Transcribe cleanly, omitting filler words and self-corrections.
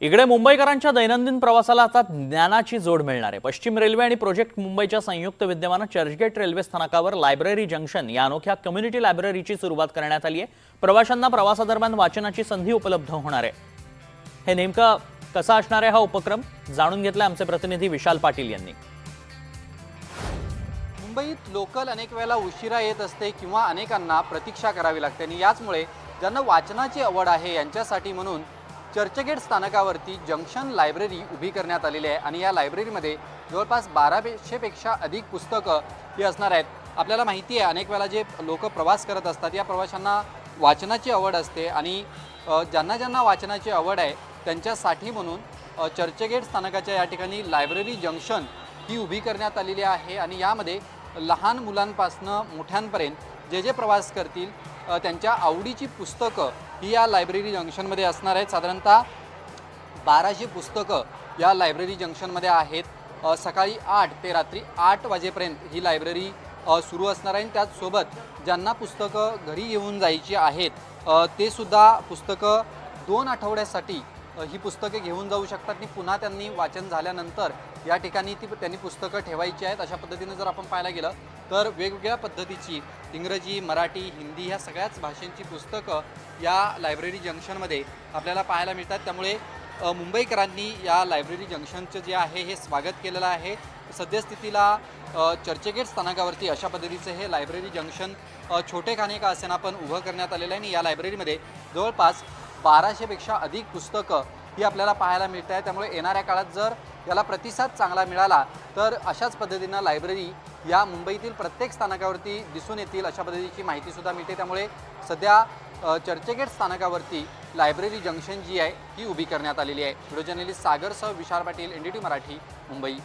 इकडे मुंबईकरांच्या दैनंदिन प्रवासाला आता ज्ञानाची जोड मिळणार आहे। पश्चिम रेल्वे आणि प्रोजेक्ट मुंबईच्या संयुक्त विद्यमाने चर्चगेट रेल्वे स्थानकावर लायब्ररी जंक्शन या अनोख्या कम्युनिटी लायब्ररीची सुरुवात करण्यात आली आहे। प्रवाशांना प्रवासादरम्यान वाचनाची संधी उपलब्ध होणार आहे। हे नेमका कसा असणार आहे हा उपक्रम जाणून घेतला आमचे प्रतिनिधी विशाल पाटील यांनी। मुंबईत लोकल अनेक वेळेला उशिरा येत असते किंवा अनेकांना प्रतीक्षा करावी लागते आणि याचमुळे ज्यांना वाचनाची आवड आहे यांच्यासाठी म्हणून चर्चगेट स्थानकावरती जंक्शन लायब्ररी उभी करण्यात आलेली आहे आणि या लायब्ररीमध्ये जवळपास 1200 पेक्षा अधिक पुस्तकं ही असणार आहेत। आपल्याला माहिती आहे अनेक वेळेला जे लोक प्रवास करत असतात या प्रवाशांना वाचनाची आवड असते आणि ज्यांना वाचनाची आवड आहे त्यांच्यासाठी म्हणून चर्चगेट स्थानकाच्या या ठिकाणी लायब्ररी जंक्शन ही उभी करण्यात आलेली आहे आणि यामध्ये लहान मुलांपासून मोठ्यांपर्यंत जे प्रवास करतील त्यांच्या आवडीची पुस्तकं ही या लायब्ररी जंक्शनमध्ये असणार आहेत। साधारणतः 1200 पुस्तकं या लायब्ररी जंक्शनमध्ये आहेत। सकाळी 8 ते रात्री 8 वाजेपर्यंत ही लायब्ररी सुरू असणार आहे। त्याचसोबत ज्यांना पुस्तकं घरी घेऊन जायची आहेत ते सुद्धा पुस्तकं 2 आठवड्यासाठी ही पुस्तके घेऊन जाऊ शकतात आणि पुन्हा त्यांनी वाचन झाल्यानंतर या ठिकाणी त्यांनी पुस्तकं ठेवायची आहेत। अशा पद्धतीने जर आपण पाहायला गेलं तर वेगवेगळ्या पद्धतीची इंग्रजी, मराठी, हिंदी ह्या सगळ्याच भाषांची पुस्तकं या लायब्ररी जंक्शनमध्ये आपल्याला पाहायला मिळतात। त्यामुळे मुंबईकरांनी या लायब्ररी जंक्शनचं जे आहे हे स्वागत केलेलं आहे। सद्यस्थितीला चर्चगेट स्थानकावरती अशा पद्धतीचं हे लायब्ररी जंक्शन छोटे खाणे का असेना पण उभं करण्यात आलेलं आहे आणि या लायब्ररीमध्ये जवळपास 1200 पेक्षा अधिक पुस्तकं ही आपल्याला पाहायला मिळत आहे। त्यामुळे येणाऱ्या काळात जर याला प्रतिसाद चांगला मिळाला तर अशाच पद्धतीनं लायब्ररी या मुंबईतील प्रत्येक स्थानकावरती दिसून येतील अशा पद्धतीची माहितीसुद्धा मिळते। त्यामुळे सध्या चर्चगेट स्थानकावरती लायब्ररी जंक्शन जी आहे ही उभी करण्यात आलेली आहे। Video journalist सागरसह Vishal Patil, NDTV Marathi, Mumbai.